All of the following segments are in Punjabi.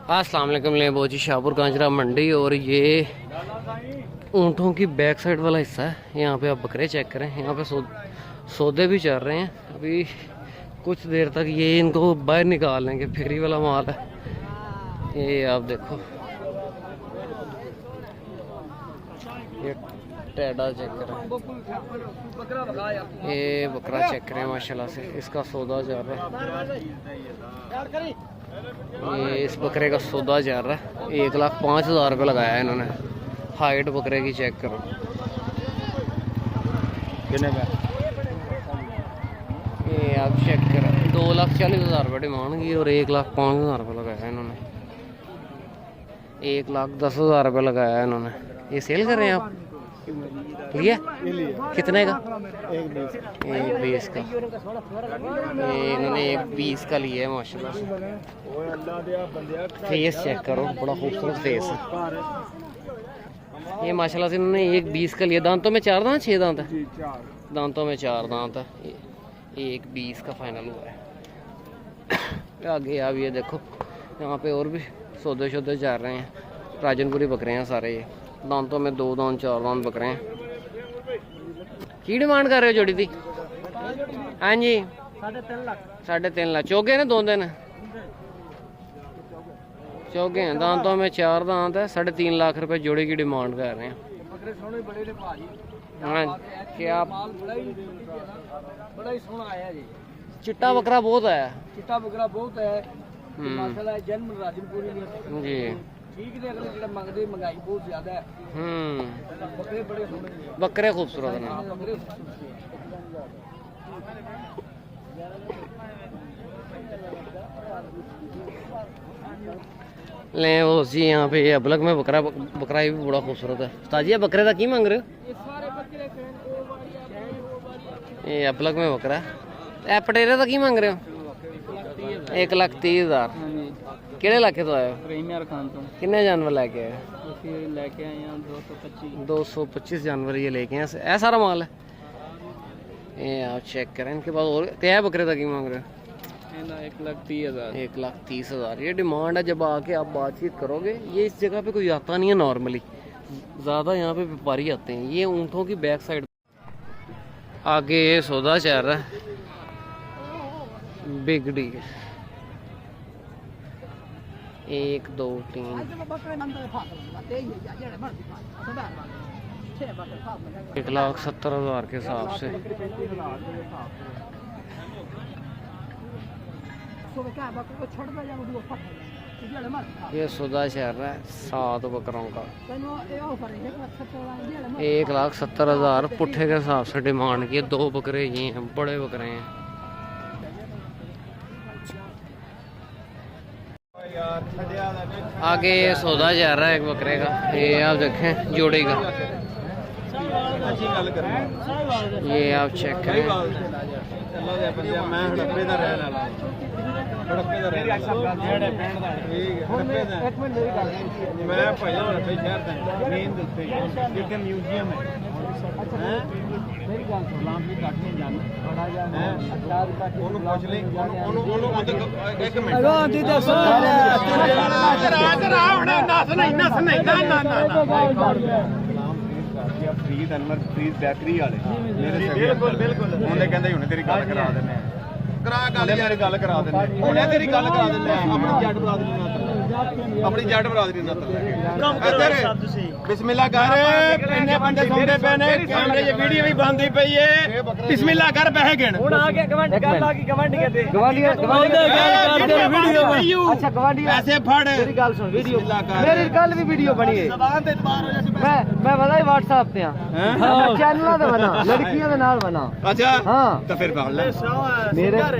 अस्सलाम वालेकुम। लेबो जी शाहपुर कांजरा मंडी। और ये ऊँटों की बैक साइड वाला हिस्सा है। यहाँ पे आप बकरे चेक करें। यहाँ पे सौदे भी चल रहे हैं। अभी कुछ देर तक ये इनको बाहर निकाल लेंगे। फेरी वाला माल है ये, आप देखो। ये टेढ़ा चेक करें, ये बकरा चेक करें माशाल्लाह से। इसका सौदा जा रहा है, ये इस बकरे का सौदा जा रहा है। 1,05,000 रुपये लगाया है इन्होंने। हाइट बकरे की चेक करो। ये आप चेक करें, 2,40,000 रुपये डिमांड की और 1,05,000 रुपये लगाया है इन्होंने। 1,10,000 रुपये लगाया है इन्होंने। ये सेल कर रहे हैं आप? लिया कितने का? 1,20 का। ये इन्होंने 1,20 का लिया है माशाल्लाह से। फेस चेक करो, बड़ा खूबसूरत फेस है ये माशाल्लाह से। इन्होंने 1,20 का लिया। दांतों में 4 दांत, 6 दांत है? दांतों में 4 दांत है। 1,20 का फाइनल हुआ है। आगे आप ये देखो, यहाँ पे और भी सौदे शौदे जा रहे हैं। राजनपुरी बकरे हैं सारे। ये दांतों में 2 दांत 4 दांत बकरे हैं। की डिमांड कर रहे हो जोड़ी थी? हाँ जी 3.5 लाख। चौके ने 2 दिन चौके हैं। दांतों में 4 दांत है। 3.5 लाख रुपए जोड़ी की डिमांड कर रहे हैं। हाँ क्या बड़ा ही सोना आया जी। चिट्टा बकरा बहुत है। चिट्टा बकरा बहुत है माशाल्लाह। जन्म राजनपुरी जी ठीक है। अगले जेड़ा मंगदे महंगाई बहुत ज्यादा है। बकरे बड़े सोने हैं। बकरे खूबसूरत हैं। ले वो जी यहाँ पे अबलग में बकरा भी बड़ा खूबसूरत है। ताजी ये बकरे का की मांग रहे हो? ये अबलग में बकरा है। पटेरे का की मांग रहे हो? 1,30,000। किहड़े इलाके तो आए हो? कितने जानवर लेके आए? 225 जानवर ये लेके आए। ऐसा सारा माल है। ये आप चेक करें। इनके पास और क्या है? बकरे का की मांग रहे हो? 1,30,000। 1,30,000 ये डिमांड है। जब आके आप बातचीत करोगे, ये इस जगह पे कोई आता नहीं है नॉर्मली। ज़्यादा यहाँ पे व्यापारी आते हैं। ये ऊँटों की बैक साइड आगे ये सौदा चल रहा है। बिग डी 1 2 3 1,70,000 के हिसाब से। ये सौदा चल रहा है 7 बकरों का। 1,70,000 पुट्ठे के हिसाब से डिमांड की। 2 बकरे ये हैं, बड़े बकरे हैं। आगे ये सौदा जा रहा है एक बकरे का। ये आप देखें जोड़ी का। ये आप चेक करें। ਫਰੀਦ ਅਨਵਰ ਫਰੀਦ ਬੈਕਰੀ ਵਾਲੇ ਬਿਲਕੁਲ ਉਹਨੇ ਕਹਿੰਦੇ ਹੁਣੇ ਤੇਰੀ ਗੱਲ ਕਰਾ ਦਿੰਦੇ ਆ। ਕਰਾ ਗੱਲ ਯਾਰ, ਗੱਲ ਕਰਾ ਦਿੰਦੇ ਹੁਣੇ ਤੇਰੀ ਗੱਲ ਕਰਾ ਦਿੰਦੇ ਆ। ਆਪਣੀ ਜੱਟ ਬਰਾਦਰੀ ਨਾਲ ਕੰਮ ਕਰੋ ਤੁਸੀਂ। ਬਿਸਮਿਲ੍ਲਾ ਕਰ। ਇੰਨੇ ਬੰਦੇ ਸੌਂਦੇ ਪਏ ਨੇ। ਕੈਮਰੇ 'ਚ ਵੀਡੀਓ ਵੀ ਬੰਦੀ ਪਈ ਏ। ਬਿਸਮਿਲ੍ਲਾ ਕਰ, ਪੈਸੇ ਗਿਣ। ਹੁਣ ਆ ਕੇ ਕਮੈਂਟ ਗੱਲ ਆ ਗਈ। ਕਮੈਂਟ ਕਹਿੰਦੇ ਗਵਾਂਢੀ ਵੀਡੀਓ। ਅੱਛਾ ਗਵਾਂਢੀ ਪੈਸੇ ਫੜ। ਮੇਰੀ ਗੱਲ ਸੁਣ, ਵੀਡੀਓ ਮੇਰੀ ਗੱਲ ਵੀ ਵੀਡੀਓ ਬਣੀ ਏ। ਜ਼ਬਾਨ ਤੇ ਬਾਹਰ ਹੋ ਜਾ। ਮੈਂ ਪਤਾ ਹੀ WhatsApp ਤੇ ਆ ਚੈਨਲਾਂ ਤੇ ਬਣਾ, ਲੜਕੀਆਂ ਦੇ ਨਾਲ ਬਣਾ। ਅੱਛਾ ਹਾਂ ਤਾਂ ਫਿਰ ਫੜ ਲੈ।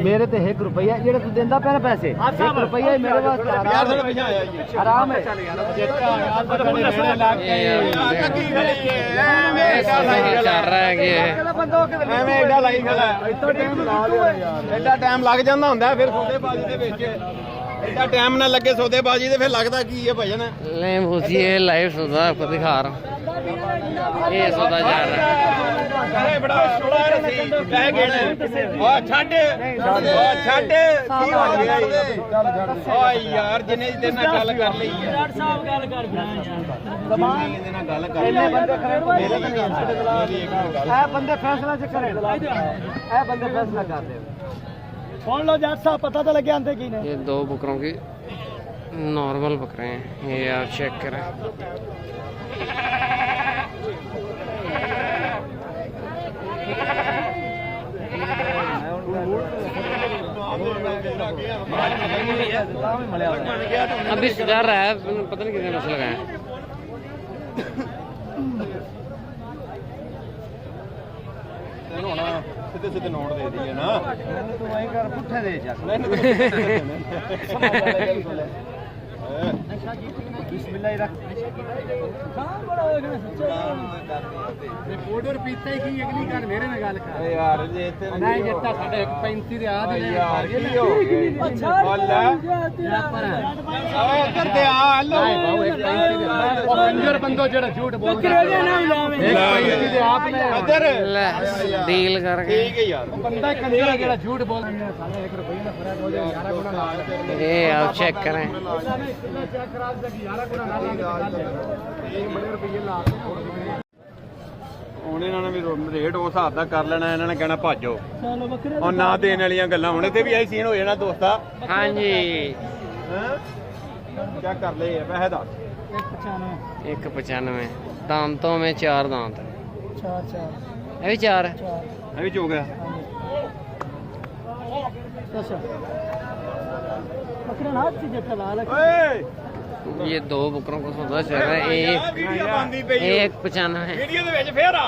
ਮੇਰੇ ਤੇ 1 ਰੁਪਈਆ ਜਿਹੜੇ ਤੂੰ ਦਿੰਦਾ ਪਿਆ ਨਾ ਪੈਸੇ, 1 ਰੁਪਈਆ ਮੇਰੇ ਵਾਸਤੇ ਯਾਰ ਥੋੜਾ ਪਿੱਛੇ ਆਇਆ ਜੀ। ਆਰਾਮ ਹੈ। ਐਵੇਂ ਐਡਾ ਲਾਈ ਖੜਾ। ਐਡਾ ਟਾਈਮ ਲੱਗ ਜਾਂਦਾ ਹੁੰਦਾ ਫਿਰ ਸੌਦੇਬਾਜ਼ੀ ਦੇ ਵਿੱਚ। ਐਡਾ ਟਾਈਮ ਨਾ ਲੱਗੇ ਸੌਦੇਬਾਜ਼ੀ ਤੇ ਫਿਰ ਲੱਗਦਾ ਕੀ ਹੈ ਭਜਨ। ले मुझे लाइव सौदा आपको दिखा रहा हूँ। ਇਹ ਸੌਦਾ ਚੱਲ ਰਿਹਾ ਅਰੇ ਬੜਾ ਛੋੜਾ ਸੀ ਬਹਿ ਗਏ ਨੇ ਓ ਛੱਡ ਕੀ ਹੋ ਗਿਆ ਓ ਯਾਰ ਜਿੰਨੇ ਦਿਨ ਨਾਲ ਗੱਲ ਕਰ ਲਈ ਯਾਰ ਸਾਹਿਬ ਗੱਲ ਕਰ ਜ਼ਬਾਨ ਇਹਦੇ ਨਾਲ ਗੱਲ ਕਰ ਇੰਨੇ ਬੰਦੇ ਖੜੇ ਮੇਰੇ ਤਾਂ ਨਹੀਂ ਸਾਡੇ ਖਿਲਾਫ ਇਹ ਬੰਦੇ ਫੈਸਲਾ ਚ ਕਰੇ ਇਹ ਬੰਦੇ ਫੈਸਲਾ ਕਰਦੇ सुन लो जज साहब पता तो लगे आंते की ने ये 2 बकरों की नॉर्मल बकरे हैं ये आप चेक करें अभी सुधार रहा है पता नहीं कितने मसले लगाए ਸਿੱਧੇ ਸਿੱਧੇ ਨੋਟ ਦੇ ਦਈਏ ਨਾ ਤੂੰ ਐਂ ਕਰ ਪੁੱਠੇ ਦੇ ਜਾ ਬਿਸਮਿਲ੍ਲਾਹਿਰ ਰਿਪੋਰਟਰ ਪੀਤਾ ਹੀ ਕੀ ਅਗਲੀ ਗੱਲ ਮੇਰੇ ਨਾਲ ਗੱਲ ਕਰ ਯਾਰ ਜੇ ਇੱਥੇ ਨਹੀਂ ਜਿੱਤਾ ਸਾਡੇ 35 ਦੇ ਆ ਦੇ ਯਾਰ ਕੀ ਹੋ ਗਿਆ ਅੱਲਾ ਓਏ ਇੱਧਰ ਤੇ ਆ ਹਲੋ ਉਹ ਕੰਜਰ ਬੰਦੋ ਜਿਹੜਾ ਝੂਠ ਬੋਲਦਾ ਕਿਹੜੇ ਨਹੀਂ ਲਾਵੇਂ 35 ਦੇ ਆਪ ਨੇ ਇੱਧਰ ले डील करके ਠੀਕ ਹੈ ਯਾਰ ਬੰਦਾ ਕੰਜਰ ਜਿਹੜਾ ਝੂਠ ਬੋਲਦਾ ਸਾਲੇ 1 ਰੁਪਏ ਦਾ ਫਰਕ ਹੋ ਜਾਏ 11 ਗੁਣਾ ਨਾਲ ये आप चेक करें ਚੈੱਕ ਕਰਾ ਦੇ 11 ਗੁਣਾ ਨਾਲ ਬੜੇ ਰੁਪਏ ਲਾ ਹੁਣ ਇਹਨਾਂ ਨੇ ਵੀ ਰੇਟ ਉਸ ਹਿਸਾਬ ਦਾ ਕਰ ਲੈਣਾ ਇਹਨਾਂ ਨੇ ਕਹਿਣਾ ਭਾਜੋ ਚਲੋ ਬੱਕਰੇ ਹੁਣ ਨਾ ਦੇਣ ਵਾਲੀਆਂ ਗੱਲਾਂ ਹੁਣ ਇੱਥੇ ਵੀ ਆਈ ਸੀਨ ਹੋ ਜਾਣਾ ਦੋਸਤਾ हाँ जी ਹਾਂ ਚੈੱਕ ਕਰ ਲਏ ਪੈਸੇ ਦੱਸ 195 दांतों में 4 दांत है 4 ये भी 4 है ਇਹ ਵੀ ਹੋ ਗਿਆ ਅੱਛਾ ਬੱਕਰਾ ਹਾਥ ਸੀ ਜੱਟਾ ਲਾ ਲੈ ਓਏ ये 2 बकरों को सौदा चल रहा है ਵੀਡੀਓ ਬੰਦੀ ਪਈ 195 ਵੀਡੀਓ ਦੇ ਵਿੱਚ ਫੇਰ ਆ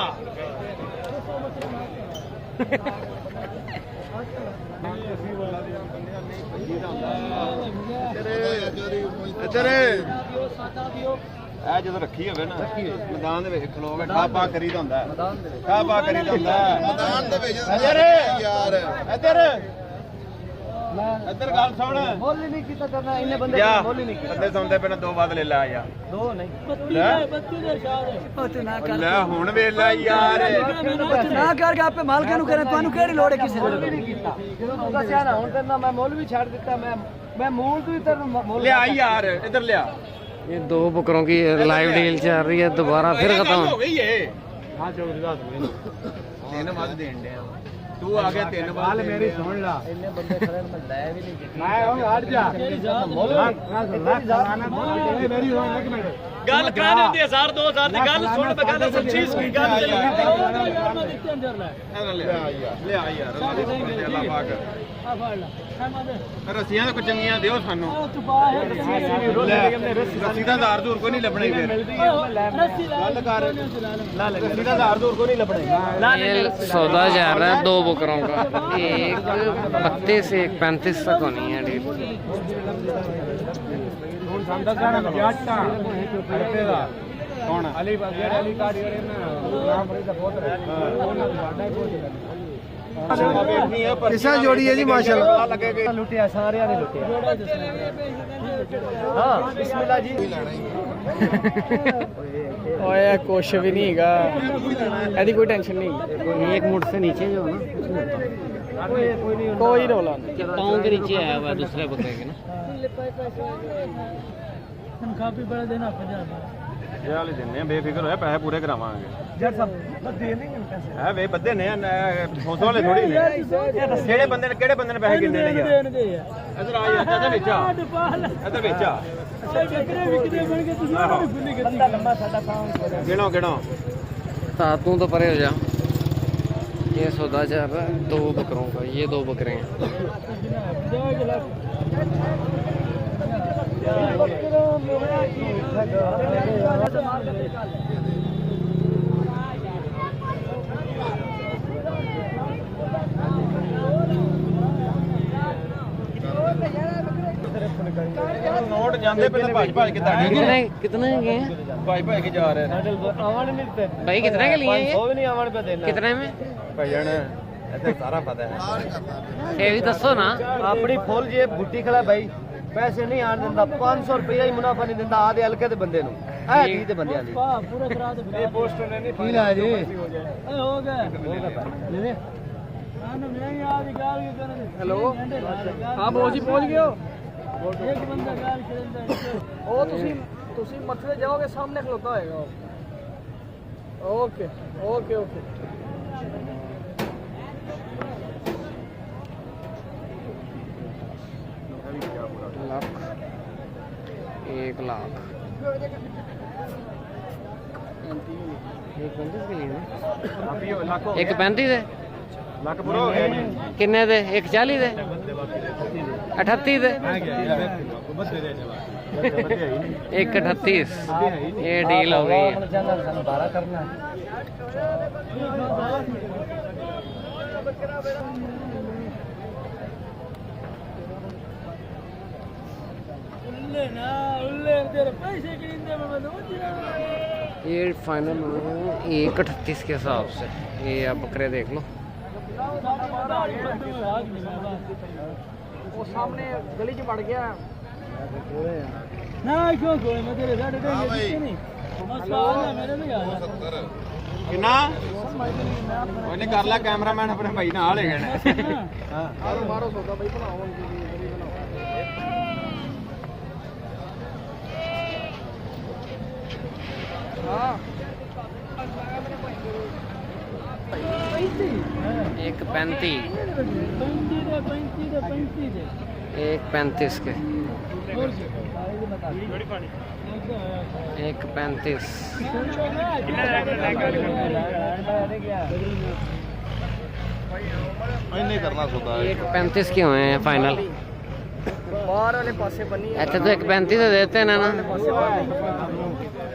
ਇੱਧਰ ਇਹ ਜਦੋਂ ਰੱਖੀ ਹੋਵੇ ਨਾ ਮੈਦਾਨ ਦੇ ਵਿੱਚ ਖਲੋ ਕੇ ਠਾ ਪਾ ਕਰੀਦਾ ਹੁੰਦਾ ਠਾ ਪਾ ਕਰੀਦਾ ਹੁੰਦਾ ਮੈਦਾਨ ਦੇ ਵਿੱਚ ਯਾਰ ਇੱਧਰ ਇੱਧਰ ਗੱਲ ਸੁਣ ਮੁੱਲ ਹੀ ਨਹੀਂ ਕੀਤਾ ਕਰਨਾ ਇੰਨੇ ਬੰਦੇ ਜਾ ਮੁੱਲ ਹੀ ਨਹੀਂ ਕੀਤਾ ਬੰਦੇ ਸੁਣਦੇ ਪਏ ਨੇ 2 ਬਾਅਦ ਲੈ ਲਾ ਯਾਰ ਦੋ ਨਹੀਂ ਲੈ 32 ਦੇ ਇਰਸ਼ਾਦ ਉਹ ਤੇ ਨਾ ਲੈ ਹੁਣ ਵੇਲਾ ਯਾਰ ਨਾ ਕਰਕੇ ਆਪੇ ਮਾਲਕਾਂ ਨੂੰ ਕਰੇ ਤੁਹਾਨੂੰ ਕਿਹੜੀ ਲੋੜ ਹੈ ਕਿਸੇ ਦੀ ਨਹੀਂ ਕੀਤਾ ਜਦੋਂ ਤੂੰ ਦੱਸਿਆ ਨਾ ਹੁਣ ਤੇਰੇ ਨਾਲ ਮੈਂ ਮੁੱਲ ਵੀ ਛੱਡ ਦਿੱਤਾ ਮੈਂ ਮੂਲ ਤੋਂ ਹੀ ਤੈਨੂੰ ਮੁੱਲ ਲਿਆ ਯਾਰ ਇੱਧਰ ਲਿਆ ये 2 बकरों की लाइव डील चल रही है दोबारा फिर ਹੋ खत्म ਗਈ ਏ ਹਾਂ ਚੌਧਰੀ ਦੱਸ ਮੈਨੂੰ 3 ਬਾਅਦ ਦੇਣ ਡਿਆ ਤੂੰ ਆ ਗਿਆ 3 ਬਾਅਦ ਮੇਰੀ ਸੁਣ ਲਾ ਇੰਨੇ ਬੰਦੇ ਖੜੇ ਮੈਂ ਲੈ ਵੀ ਨਹੀਂ ਕੀਤਾ ਮੈਂ ਹੁਣ ਹਟ ਜਾ ਮੁੱਲ ਮੇਰੀ ਹੋਣ ਇੱਕ ਮਿੰਟ ਗੱਲ ਕਰਾਣੀ ਹੁੰਦੀ 1000 2000 ਦੀ ਗੱਲ ਸੁਣ ਮੈਂ ਕਹਿੰਦਾ ਸੱਚੀ ਕੀ ਗੱਲ ਚੱਲੀ ਲਿਆ ਯਾਰ ਅੱਲਾਹ ਪਾਕ ਆ ਫੜ ਲੈ ਰਸੀਆਂ ਤਾਂ ਕੁ ਚੰਗੀਆਂ ਦਿਓ ਸਾਨੂੰ ਰੱਸੀ ਦਾ ਦਾਰ ਦੂਰ ਕੋਈ ਨਹੀਂ ਲੱਭਣੀ ਫਿਰ ਗੱਲ ਕਰ ਰੱਸੀ ਦਾ ਦਾਰ ਦੂਰ ਕੋਈ ਨਹੀਂ ਲੱਭਣੀ ये सौदा जा रहा है 2 बकरों का एक 32 से 35 तक होनी है डील ਹੁਣ ਸੰਦਾ ਜਾਣਾ ਜੱਟਾ ਰੁਪਏ ਦਾ ਕੌਣ ਅਲੀ ਅਲੀ ਕਾੜੀ ਵਾਲੇ ਨਾ ਨਾਮ ਰੇ ਦਾ ਬਹੁਤ ਉਹਨਾਂ ਦਾ ਸਾਡਾ ਕੋਈ ਕਿਸਾ ਜੋੜੀ ਹੈ ਜੀ ਮਾਸ਼ਾਅੱਲਾ ਲੱਗੇਗਾ ਲੁੱਟਿਆ ਸਾਰਿਆਂ ਨੇ ਲੁੱਟਿਆ ਹਾਂ ਬਿਸਮਿਲ੍ਲਾ ਜੀ ਓਏ ਕੁਛ ਵੀ ਨਹੀਂ ਹੈਗਾ ਇਹਦੀ ਕੋਈ ਟੈਨਸ਼ਨ ਨਹੀਂ एक मुठ से नीचे जो है ना ਕੋਈ ਰੋਲਾ पाँव के नीचे आया हुआ है दूसरे बकरे के ना ਤਨਖਾਹ ਵੀ ਬੜਾ ਦੇਣਾ 50 ਇਹ ਵਾਲੇ ਦਿੰਨੇ ਆ ਬੇਫਿਕਰ ਹੋਇਆ ਪੈਸੇ ਪੂਰੇ ਕਰਾਵਾਂਗੇ ਜੱਟ ਸਾਹਿਬ ਬਸ ਦੇ ਨਹੀਂ ਪੈਸੇ ਹੈ ਵੇ ਬੱਦੇ ਨੇ ਸੌਂਸੋ ਵਾਲੇ ਥੋੜੀ ਨੇ ਕਿਹੜੇ ਬੰਦੇ ਨੇ ਪੈਸੇ ਕਿੰਨੇ ਨੇ ਯਾਰ ਦੇ ਆ ਇਧਰ ਆ ਯਾਰ ਇੱਧਰ ਵਿੱਚ ਆ ਇੱਧਰ ਵਿੱਚ ਆ ਬੱਕਰੇ ਵਿਕਦੇ ਬਣ ਕੇ ਤੁਸੀਂ ਆਪਣੀ ਫੁੱਲੀ ਕੀਤੀ ਲੰਮਾ ਸਾਡਾ ਪਾਉਂ ਗਿਣੋ तातू तो परे हो जा ये सौदा चल रहा है 2 बकरों का ये 2 बकरे हैं ਨੋਟ ਜਾਂਦੇ ਪਹਿਲਾਂ ਭੱਜ ਕੇ ਤੁਹਾਡੇ कितने के हैं ਭੱਜ ਕੇ ਜਾ ਰਹੇ ਨੇ ਆਵਣ ਮਿਲਤੇ भाई कितने के लिए हैं ये ਉਹ ਵੀ ਨਹੀਂ ਆਵਣ ਪੇ ਦੇਣਾ कितने में ਭਜਣ ਇੱਥੇ ਸਾਰਾ ਪਤਾ ਹੈ ये भी दसो ना ਆਪਣੀ ਫੁੱਲ ਜੇ ਬੁੱਟੀ ਖਲਾ ਬਾਈ ਪੈਸੇ ਨਹੀਂ ਆਣ ਦਿੰਦਾ 500 ਰੁਪਏ ਹੀ ਮੁਨਾਫਾ ਨਹੀਂ ਦਿੰਦਾ ਆਦੇ ਹਲਕੇ ਦੇ ਬੰਦੇ ਨੂੰ 30 ਦੇ ਬੰਦਿਆਂ ਦੀ ਪੂਰੇ ਕਰਾ ਦੇ ਇਹ ਪੋਸਟਰ ਨੇ ਨਹੀਂ ਕੀ ਲਾ ਜੀ ਹੋ ਗਿਆ ਲੈ हेलो हाँ बो जी पहुंच गए हो एक बंदा गाल खेलता है ओ तुसी मथुरे जाओगे सामने खलोता होएगा ओके ओके ओके एक लाख 135 दे ਲੱਖ ਪੂਰਾ ਹੋ ਗਿਆ ਜੀ किन्ने दे 140 दे 38 दे 138 ये डील हो गई है करना ये फाइनल 138 के हिसाब से ये आप बकरे देख लो वो सामने गली च बढ़ गया ना क्यों कोई मैं तेरे साथ नहीं मेरे में आ ਕਿੰਨਾ ਉਹਨੇ ਕਰ ਲਿਆ ਕੈਮਰਾਮੈਨ ਆਪਣੇ ਭਾਈ ਨਾਲ ਹੈਗੇ ਨੇ मारो मारो सौदा भाई बनाओ हाँ 135 135 के 135 ਨਹੀਂ ਕਰਨਾ ਸੌਦਾ 135 के हुए हैं फाइनल बाहर वाले पासे बनी है अच्छा तो 135 से देते हैं ना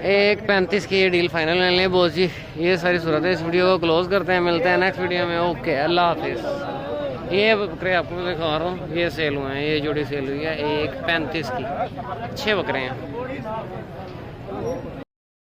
135 की ये डील फाइनल ले लें बोस जी ये सारी सूरत है इस वीडियो को क्लोज करते हैं मिलते हैं नेक्स्ट वीडियो में ओके अल्लाह हाफिज़ ये बकरे आपको दिखा रहा हूँ ये सेल हुए हैं ये जोड़ी सेल हुई है 135 की अच्छे बकरे हैं